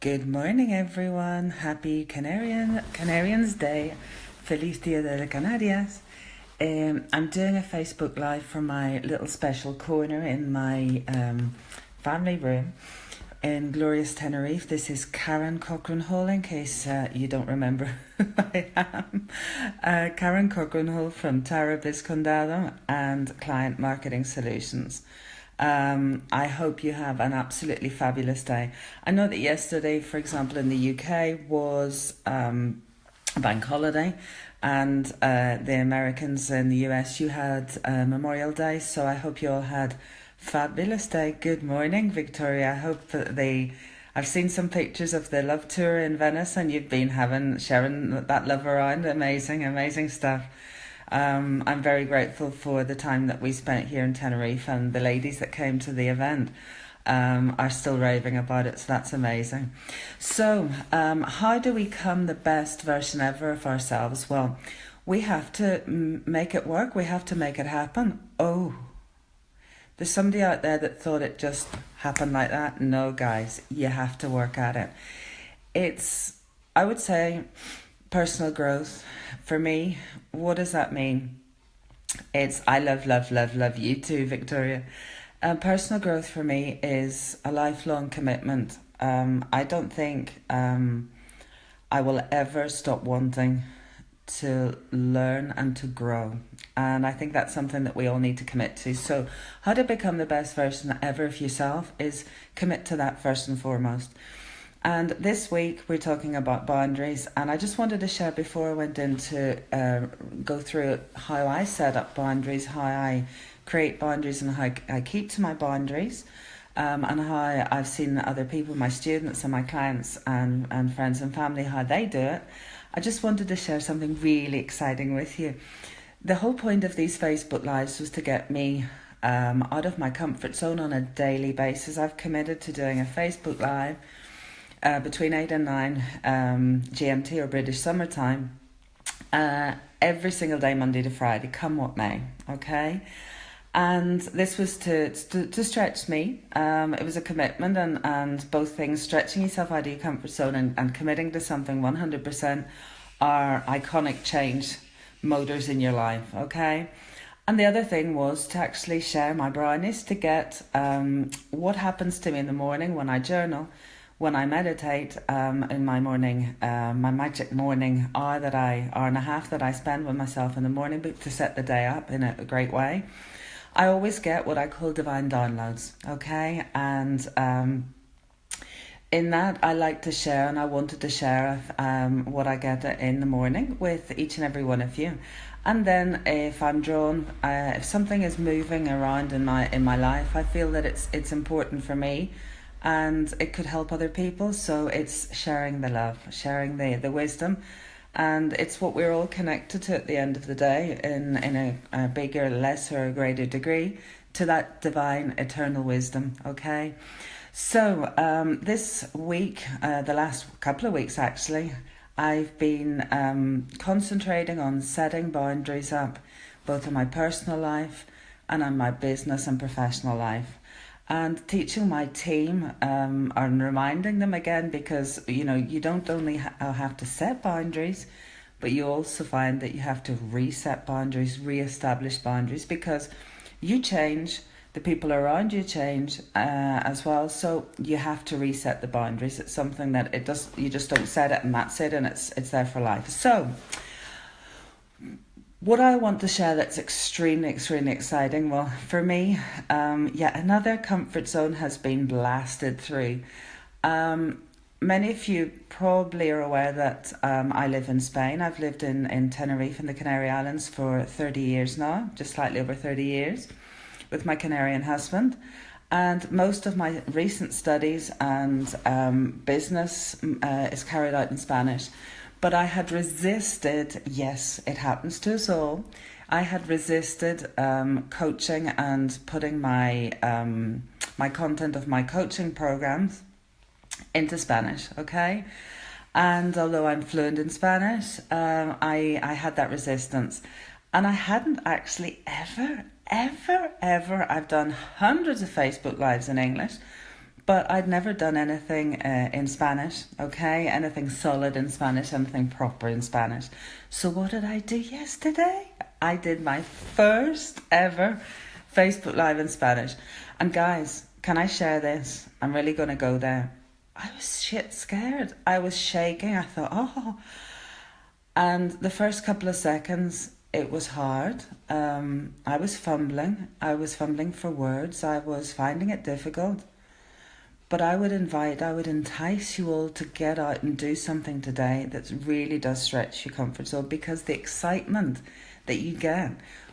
Good morning, everyone. Happy Canarians Day. Feliz Dia de las Canarias. I'm doing a Facebook Live from my little special corner in my family room in glorious Tenerife. This is Karen Cochrane Hall, in case you don't remember who I am. Karen Cochrane Hall from Tara Condado and Client Marketing Solutions. I hope you have an absolutely fabulous day. I know that yesterday, for example, in the UK was a bank holiday, and the Americans in the US, you had Memorial Day, so I hope you all had fabulous day. Good morning, Victoria. I hope that I've seen some pictures of the love tour in Venice, and you've been sharing that love around. Amazing stuff. I'm very grateful for the time that we spent here in Tenerife, and the ladies that came to the event are still raving about it, so that's amazing. So, how do we become the best version ever of ourselves? Well, we have to make it work. We have to make it happen. Oh, there's somebody out there that thought it just happened like that. No, guys, you have to work at it. It's, I would say, personal growth. For me, what does that mean? It's I love you too, Victoria. Personal growth for me is a lifelong commitment. I don't think I will ever stop wanting to learn and to grow. And I think that's something that we all need to commit to. So how to become the best version ever of yourself is commit to that first and foremost. And this week we're talking about boundaries, and I just wanted to share before I went into go through how I set up boundaries, how I create boundaries, and how I keep to my boundaries, and how I've seen other people, my students and my clients and friends and family, how they do it. I just wanted to share something really exciting with you. The whole point of these Facebook Lives was to get me out of my comfort zone on a daily basis. I've committed to doing a Facebook Live between 8 and 9 GMT or British Summertime every single day, Monday to Friday, come what may, okay? And this was to stretch me. It was a commitment, and both things, stretching yourself out of your comfort zone and committing to something 100% are iconic change motors in your life, okay? And the other thing was to actually share my brownies, to get what happens to me in the morning when I journal, when I meditate, in my morning, my magic morning hour and a half that I spend with myself in the morning to set the day up in a great way. I always get what I call divine downloads, okay? And in that, I like to share, and I wanted to share what I get in the morning with each and every one of you. And then if I'm drawn, if something is moving around in my life, I feel that it's important for me, and it could help other people. So it's sharing the love, sharing the wisdom, and it's what we're all connected to at the end of the day, in a bigger, lesser, or greater degree, to that divine eternal wisdom, okay? So this week, the last couple of weeks actually, I've been concentrating on setting boundaries up, both in my personal life and in my business and professional life. And teaching my team and reminding them again, because you don't only have to set boundaries, but you also find that you have to reset boundaries, re-establish boundaries, because you change, the people around you change as well. So you have to reset the boundaries. It's something that you just don't set it and that's it, and it's there for life. So what I want to share that's extremely exciting, well, for me, yet another comfort zone has been blasted through. Many of you probably are aware that I live in Spain. I've lived in Tenerife in the Canary Islands for 30 years now, just slightly over 30 years, with my Canarian husband. And most of my recent studies and business is carried out in Spanish. But I had resisted, yes, it happens to us all, I had resisted coaching and putting my my content of my coaching programs into Spanish, okay? And although I'm fluent in Spanish, I had that resistance. And I hadn't actually ever, I've done hundreds of Facebook Lives in English, But I'd never done anything in Spanish, okay? Anything solid in Spanish, anything proper in Spanish. So what did I do yesterday? I did my first ever Facebook Live in Spanish. And guys, can I share this? I'm really going to go there. I was shit scared. I was shaking. I thought, oh. And the first couple of seconds, it was hard. I was fumbling. I was fumbling for words. I was finding it difficult. But I would entice you all to get out and do something today that really does stretch your comfort zone, because the excitement that you get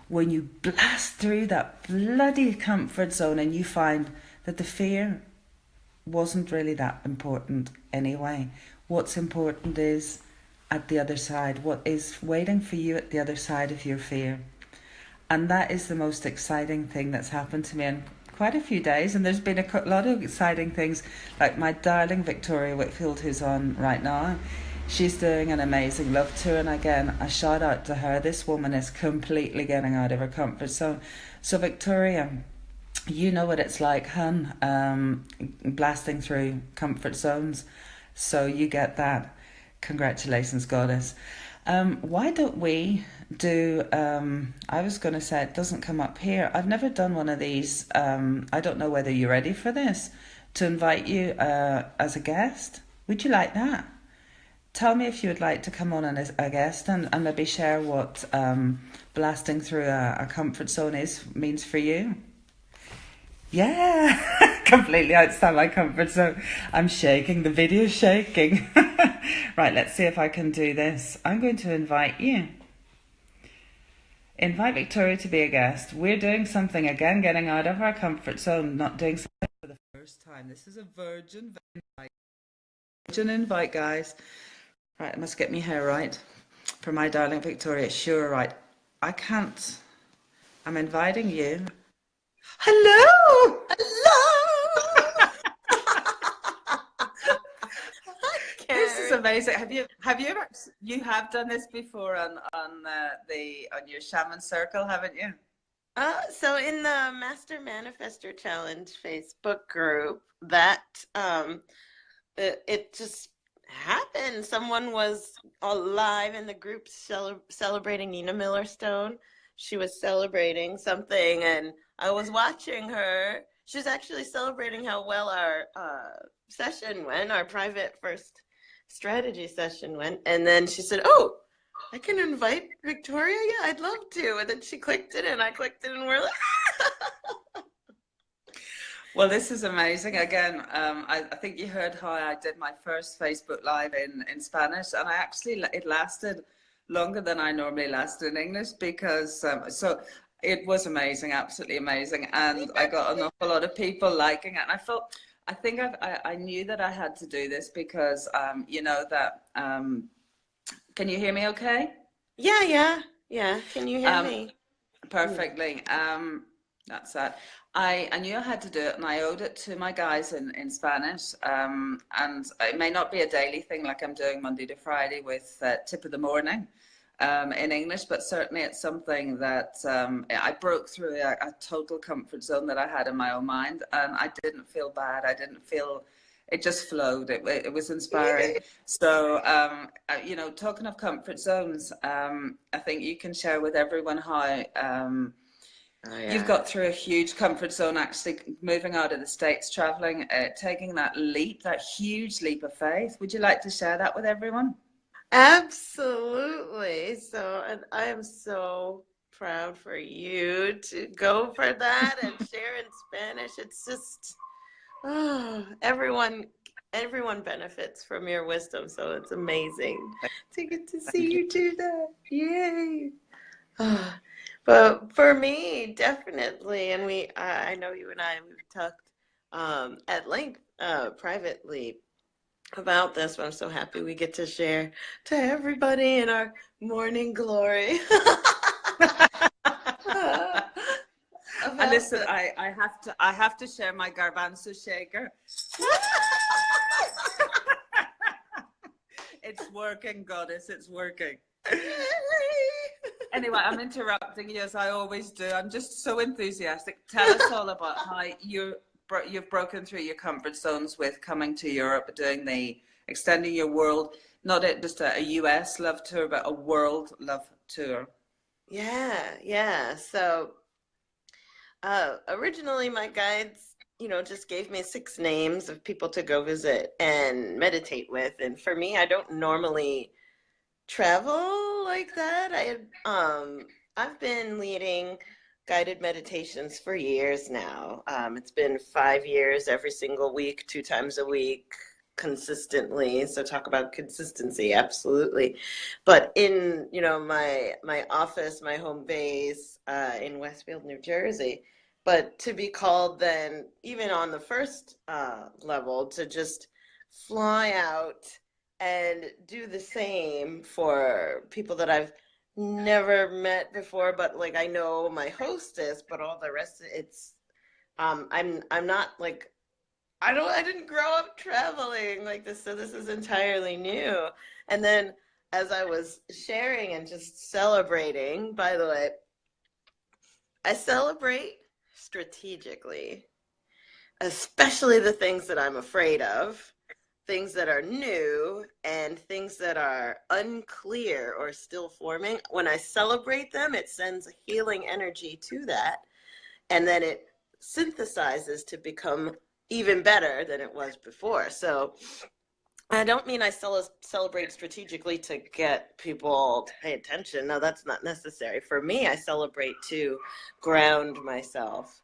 when you blast through that bloody comfort zone and you find that the fear wasn't really that important anyway. What's important is at the other side, what is waiting for you at the other side of your fear. And that is the most exciting thing that's happened to me in quite a few days. And there's been a lot of exciting things, like my darling Victoria Whitfield, who's on right now. She's doing an amazing love tour, and again, a shout out to her. This woman is completely getting out of her comfort zone. So Victoria, you know what it's like, hun, blasting through comfort zones. So you get that. Congratulations, goddess. Why don't we do, I was going to say, it doesn't come up here. I've never done one of these. I don't know whether you're ready for this, to invite you as a guest. Would you like that? Tell me if you would like to come on as a guest and maybe share what blasting through a comfort zone means for you. Yeah, completely outside my comfort zone. I'm shaking, the video's shaking. Right, let's see if I can do this. I'm going to invite you. Invite Victoria to be a guest. We're doing something again, getting out of our comfort zone, not doing something for the first time. This is a virgin invite. Virgin invite, guys. Right, I must get my hair right for my darling Victoria. Sure, right. I can't. I'm inviting you. Hello! Hello! This is amazing. Have you ever, you have done this before on your shaman circle, haven't you? So in the Master Manifestor Challenge Facebook group, that it just happened. Someone was alive in the group celebrating Nina Miller Stone. She was celebrating something, and I was watching her. She was actually celebrating how well our session went, our private first strategy session went. And then she said, "Oh, I can invite Victoria? Yeah, I'd love to." And then she clicked it, and I clicked it, and we're like, Well, this is amazing. Again, I think you heard how I did my first Facebook Live in Spanish, and it lasted longer than I normally last in English, because so it was amazing, absolutely amazing, and I got an awful lot of people liking it. And I knew that I had to do this because you know that. Can you hear me? Okay. yeah. Can you hear me? Perfectly. That's that. I knew I had to do it, and I owed it to my guys in Spanish. And it may not be a daily thing like I'm doing Monday to Friday with tip of the morning in English, but certainly it's something that I broke through a total comfort zone that I had in my own mind, and I didn't feel bad. I didn't feel. It just flowed. It was inspiring. So, you know, talking of comfort zones, I think you can share with everyone how you've got through a huge comfort zone, actually moving out of the States, traveling, taking that leap, that huge leap of faith. Would you like to share that with everyone? Absolutely. So, and I am so proud for you to go for that and share in Spanish. It's just, oh, everyone benefits from your wisdom. So it's amazing to get to see Thank you. you do that. Yay. Ah, but for me, definitely, and I know you and we've talked at length privately about this, but I'm so happy we get to share to everybody in our morning glory. And listen, I have to share my garbanzo shaker. It's working, goddess, it's working. Anyway, I'm interrupting you as I always do. I'm just so enthusiastic. Tell us all about how you're you've broken through your comfort zones with coming to Europe, doing the extending your world, not just a US love tour, but a world love tour. Yeah, yeah. So originally my guides, just gave me 6 names of people to go visit and meditate with. And for me, I don't normally travel like that. I've been leading guided meditations for years now. It's been 5 years every single week, 2 times a week, consistently. So talk about consistency, absolutely. But in my office, my home base in Westfield, New Jersey. But to be called then, even on the first level, to just fly out and do the same for people that I've never met before, but like I know my hostess, but all the rest of it's I'm not like I didn't grow up traveling like this, so this is entirely new. And then as I was sharing and just celebrating, by the way, I celebrate strategically, especially the things that I'm afraid of, things that are new, and things that are unclear or still forming. When I celebrate them, it sends a healing energy to that, and then it synthesizes to become even better than it was before. So I don't mean I celebrate strategically to get people to pay attention. No, that's not necessary. For me, I celebrate to ground myself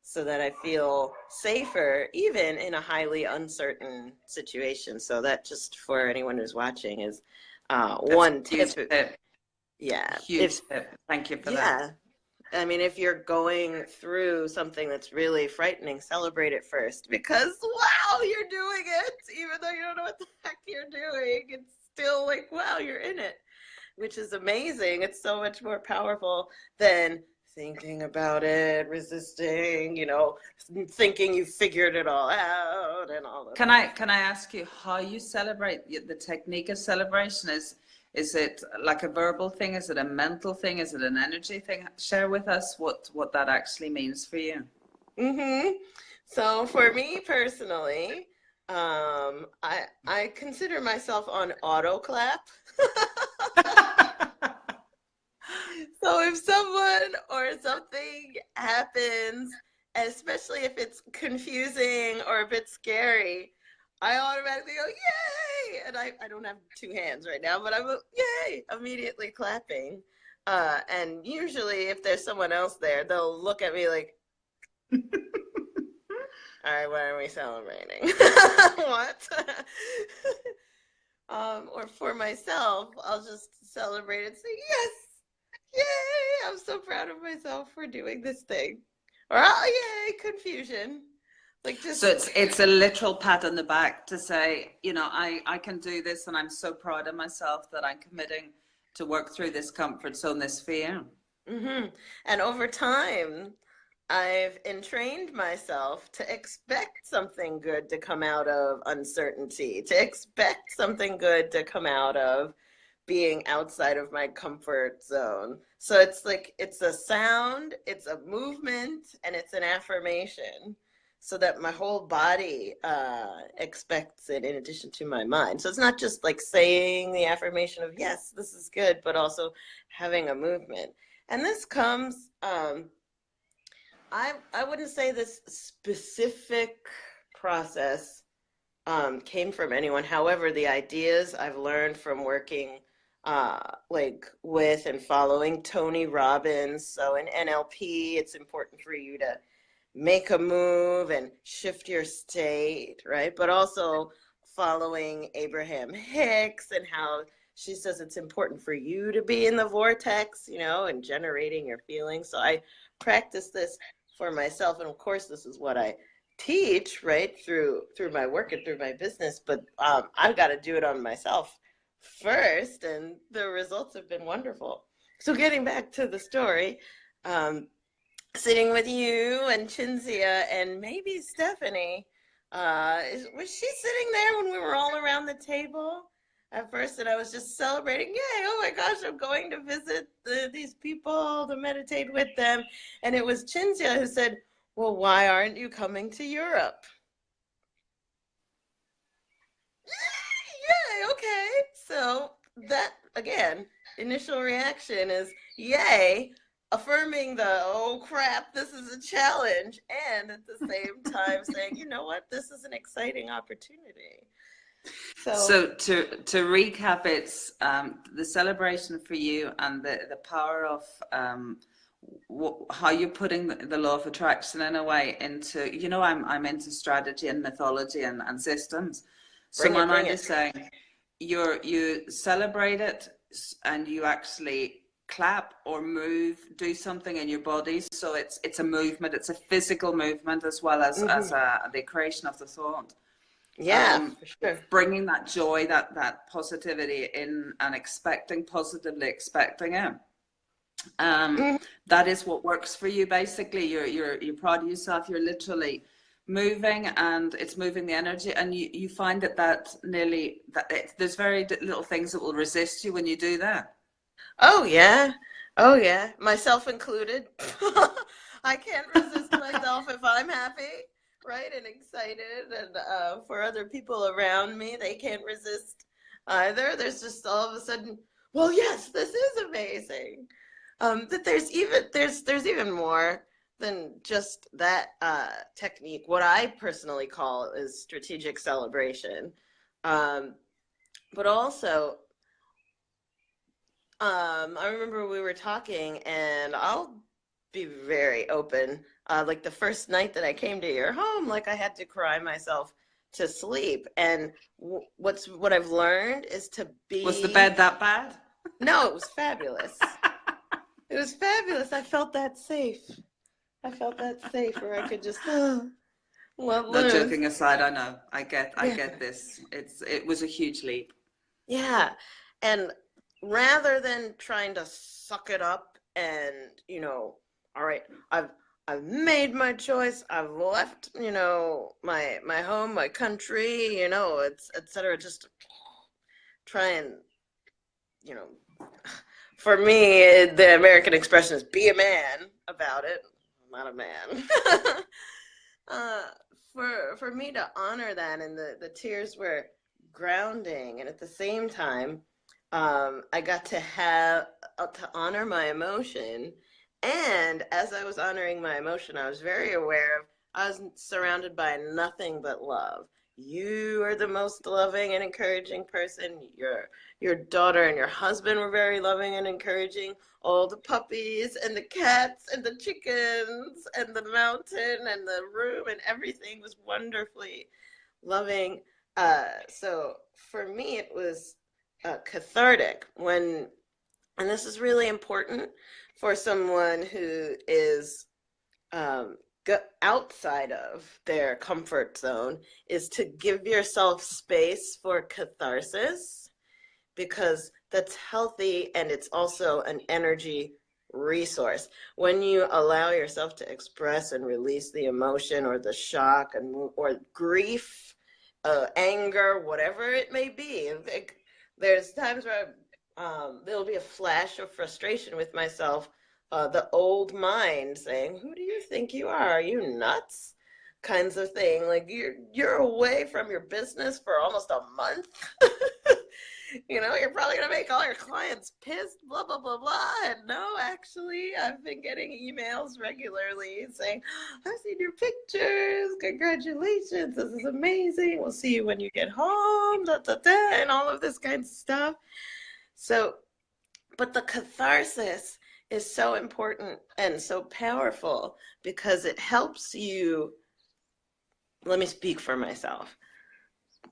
so that I feel safer, even in a highly uncertain situation. So that, just for anyone who's watching, is That's one a huge tip. tip. Yeah. Huge tip. Thank you for that. Yeah. I mean, if you're going through something that's really frightening, celebrate it first, because wow, you're doing it. Even though you don't know what the heck you're doing, it's still like, wow, you're in it, which is amazing. It's so much more powerful than thinking about it, resisting, thinking you figured it all out and all of that. Can I ask you how you celebrate? The technique of celebration is it like a verbal thing? Is it a mental thing? Is it an energy thing? Share with us what that actually means for you. So for me personally, I consider myself on auto clap. So if someone or something happens, especially if it's confusing or a bit scary, I automatically go, yay! And I don't have 2 hands right now, but I'm, yay, immediately clapping. And usually if there's someone else there, they'll look at me like, all right, what are we celebrating? What? Or for myself, I'll just celebrate and say, yes, yay, I'm so proud of myself for doing this thing. Or, oh, yay, confusion. Like, just. So it's a literal pat on the back to say, I can do this, and I'm so proud of myself that I'm committing to work through this comfort zone, this fear. And over time, I've entrained myself to expect something good to come out of uncertainty, to expect something good to come out of being outside of my comfort zone. So it's like, it's a sound, it's a movement, and it's an affirmation, so that my whole body expects it in addition to my mind. So it's not just like saying the affirmation of, yes, this is good, but also having a movement. And this comes, I wouldn't say this specific process came from anyone. However, the ideas I've learned from working like with and following Tony Robbins. So in NLP, it's important for you to make a move and shift your state, right? But also following Abraham Hicks and how she says it's important for you to be in the vortex, and generating your feelings. So I practice this for myself, and of course this is what I teach, right, through my work and through my business, but I've got to do it on myself first, and the results have been wonderful. So getting back to the story, sitting with you and Chinzia and maybe Stephanie, was she sitting there when we were all around the table at first, and I was just celebrating, yay, oh my gosh, I'm going to visit these people to meditate with them. And it was Chinzia who said, Well, why aren't you coming to Europe? Yay, okay. So that again, initial reaction is yay, affirming the oh crap, this is a challenge, and at the same time saying, you know what, this is an exciting opportunity. So So to recap, it's the celebration for you and the power of how you're putting the law of attraction in a way into, I'm into strategy and mythology and systems. So bring my it, bring mind it. is saying you celebrate it and you actually clap or move, do something in your body. So it's a movement, it's a physical movement as well as Hmm. the creation of the thought. Yeah, for It's sure. bringing that joy, that positivity in, and positively expecting it. Um, Mhm. that is what works for you. Basically, you're proud of yourself. You're literally moving, and it's moving the energy, and you find that nearly there's very little things that will resist you when you do that. Oh yeah. Oh yeah. Myself included. I can't resist myself if I'm happy, right? And excited. And for other people around me, they can't resist either. There's just all of a sudden, well, yes, this is amazing. That there's even more than just that technique. What I personally call is strategic celebration. Um, but also I remember we were talking, and I'll be very open. Like the first night that I came to your home, like I had to cry myself to sleep. And what I've learned is to Was the be. bed that bad? No, it was fabulous. It was fabulous. I felt that safe. I felt that safe where I could just let No, loose. joking aside, I know. I Yeah. get this. It was a huge leap. Yeah. And rather than trying to suck it up and, all right, I've made my choice. I've left, my home, my country, it's et cetera. Just try and, you know, for me, the American expression is be a man about it. I'm not a man. uh, for me to honor that, and the tears were grounding, and at the same time, I got to have to honor my emotion. And as I was honoring my emotion, I was very aware of I was surrounded by nothing but love. You are the most loving and encouraging person. Your daughter and your husband were very loving and encouraging. All the puppies and the cats and the chickens and the mountain and the room and everything was wonderfully loving. So for me, it was cathartic and this is really important for someone who is um, outside of their comfort zone, is to give yourself space for catharsis because that's healthy and it's also an energy resource. When you allow yourself to express and release the emotion or the shock or grief, anger, whatever it may be, there's times where there'll be a flash of frustration with myself. The old mind saying, "Who do you think you are? Are you nuts?" Kinds of thing. Like you're away from your business for almost a month. You're probably going to make all your clients pissed, blah, blah, blah, blah. And no, actually, I've been getting emails regularly saying, I've seen your pictures. Congratulations. This is amazing. We'll see you when you get home, da, da, da, and all of this kind of stuff. So, but the catharsis is so important and so powerful because it helps you. Let me speak for myself.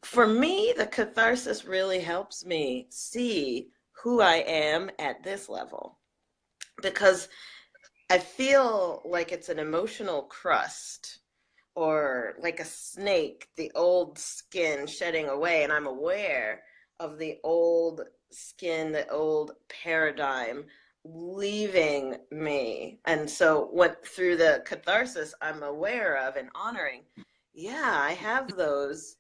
For me, the catharsis really helps me see who I am at this level because I feel like it's an emotional crust or like a snake, the old skin shedding away, and I'm aware of the old skin, the old paradigm leaving me. And so, what through the catharsis, I'm aware of and honoring, yeah, I have those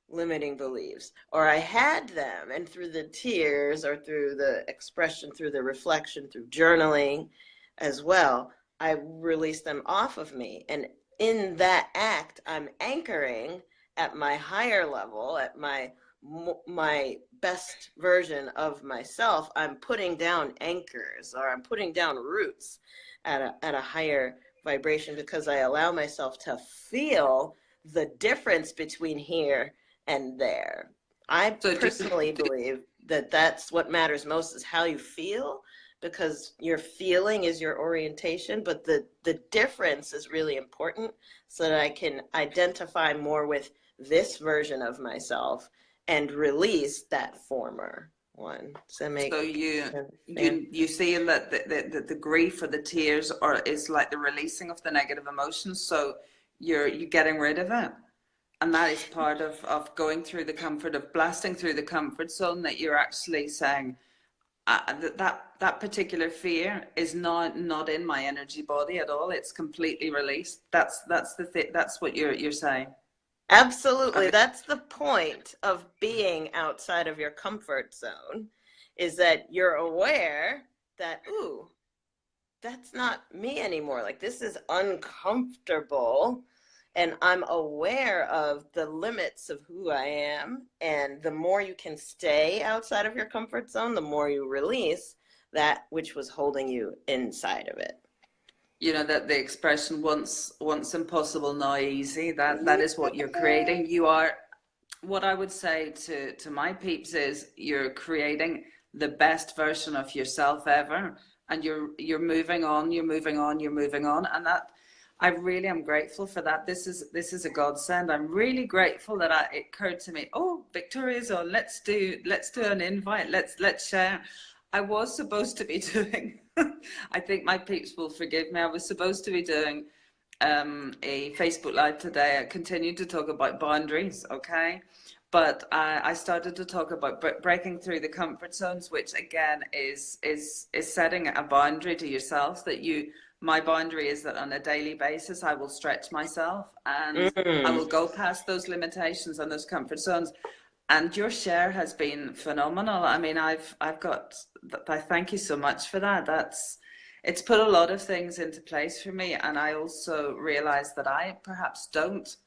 limiting beliefs, or I had them, and through the tears, or through the expression, through the reflection, through journaling as well, I released them off of me. And in that act, I'm anchoring at my higher level, at my best version of myself. I'm putting down anchors, or I'm putting down roots at a higher vibration, because I allow myself to feel the difference between here and there. I So personally believe that that's what matters most, is how you feel, because your feeling is your orientation, but the difference is really important, so that I can identify more with this version of myself and release that former one. Does that so make you sense? Yeah. you seeing that the grief or the tears or is like the releasing of the negative emotions. So you're getting rid of it. And that is part of going through the comfort of blasting through the comfort zone, that you're actually saying that particular fear is not in my energy body at all. It's completely released. That's what you're saying. Absolutely. Okay. That's the point of being outside of your comfort zone, is that you're aware that, ooh, that's not me anymore. Like, this is uncomfortable. And I'm aware of the limits of who I am. And the more you can stay outside of your comfort zone, the more you release that which was holding you inside of it. You know that the expression once impossible, now easy. That is what you're creating. You are, what I would say to my peeps is, you're creating the best version of yourself ever, and you're moving on, you're moving on, you're moving on, and that I really am grateful for that. This is a godsend. I'm really grateful that it occurred to me. Oh, Victoria's on. Let's do an invite. Let's share. I was supposed to be doing. I think my peeps will forgive me. I was supposed to be doing a Facebook Live today. I continued to talk about boundaries, okay? But I started to talk about breaking through the comfort zones, which again is setting a boundary to yourself. My boundary is that on a daily basis, I will stretch myself and I will Mm. go past those limitations and those comfort zones. And your share has been phenomenal. I mean, I thank you so much for that. It's put a lot of things into place for me. And I also realized that I perhaps don't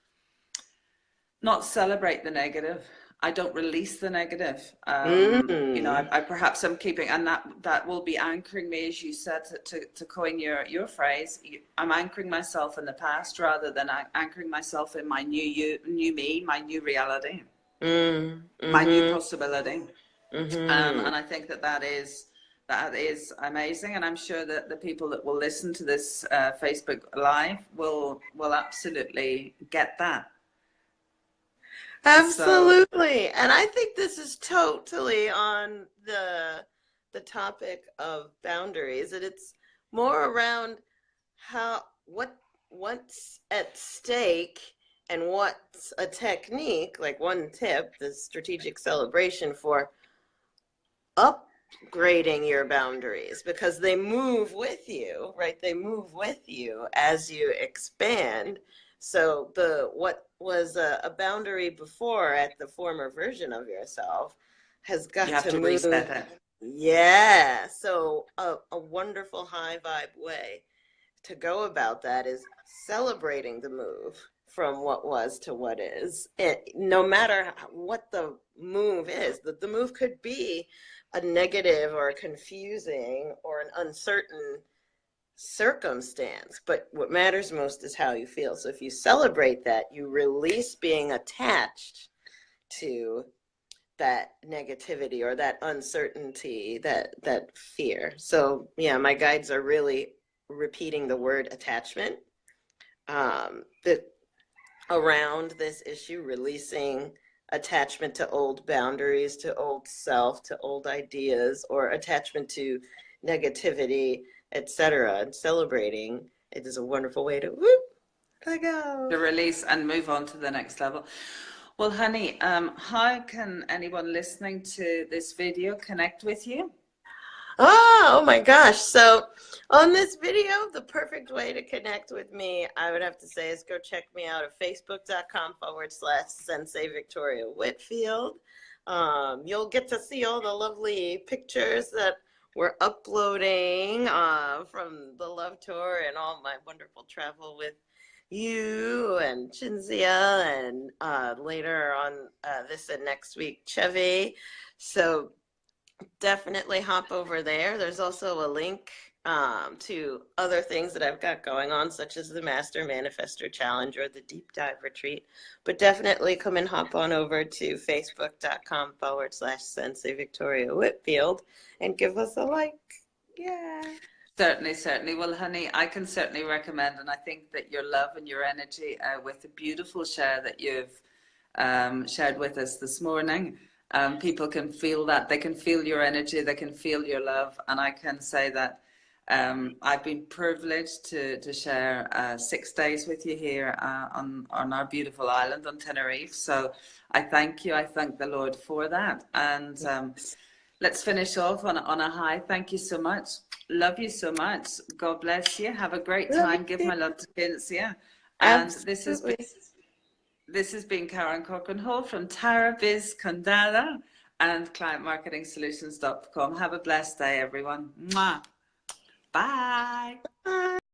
not celebrate the negative. I don't release the negative. Mm. I perhaps am keeping, and that will be anchoring me, as you said, to coin your phrase. I'm anchoring myself in the past rather than anchoring myself in my new me, my new reality, Mm. my new Mm-hmm. possibility. Mm-hmm. And I think that is amazing, and I'm sure that the people that will listen to this Facebook Live will absolutely get that. So Absolutely. And I think this is totally on the topic of boundaries, and it's more around how what's at stake, and what's a technique, like one tip, the strategic celebration for upgrading your boundaries, because they move with you, right? They move with you as you expand. So the what was a boundary before at the former version of yourself has you got have to to move. reset it. Yeah. So a wonderful high vibe way to go about that is celebrating the move from what was to what is. No matter what the move is, the move could be a negative or a confusing or an uncertain circumstance, but what matters most is how you feel. So if you celebrate that, you release being attached to that negativity or that uncertainty, that fear. So yeah, my guides are really repeating the word attachment, that around this issue, releasing attachment to old boundaries, to old self, to old ideas, or attachment to negativity, etc., and celebrating it is a wonderful way to whoop, let go. To release and move on to the next level. Well, honey, how can anyone listening to this video connect with you? Oh my gosh. So on this video, the perfect way to connect with me, I would have to say, is go check me out at facebook.com/Sensei Victoria Whitfield. You'll get to see all the lovely pictures that we're uploading from the Love Tour and all my wonderful travel with you and Chinzia and later on this and next week, Chevy. So definitely hop over there. There's also a link to other things that I've got going on, such as the Master Manifestor Challenge or the Deep Dive Retreat. But definitely come and hop on over to facebook.com/Sensei Victoria Whitfield and give us a like. Yeah. Certainly, certainly. Well, honey, I can certainly recommend, and I think that your love and your energy with the beautiful share that you've shared with us this morning, people can feel that. They can feel your energy, they can feel your love. And I can say that I've been privileged to share 6 days with you here on our beautiful island on Tenerife. So I thank you. I thank the Lord for that. And let's finish off on a high. Thank you so much. Love you so much. God bless you. Have a great Love time. Give you. my love to Kinsey. And Absolutely. this has been Karen Cochrane Hall from Tara Biz Condala and clientmarketingsolutions.com. Have a blessed day, everyone. Mwah. Bye. Bye.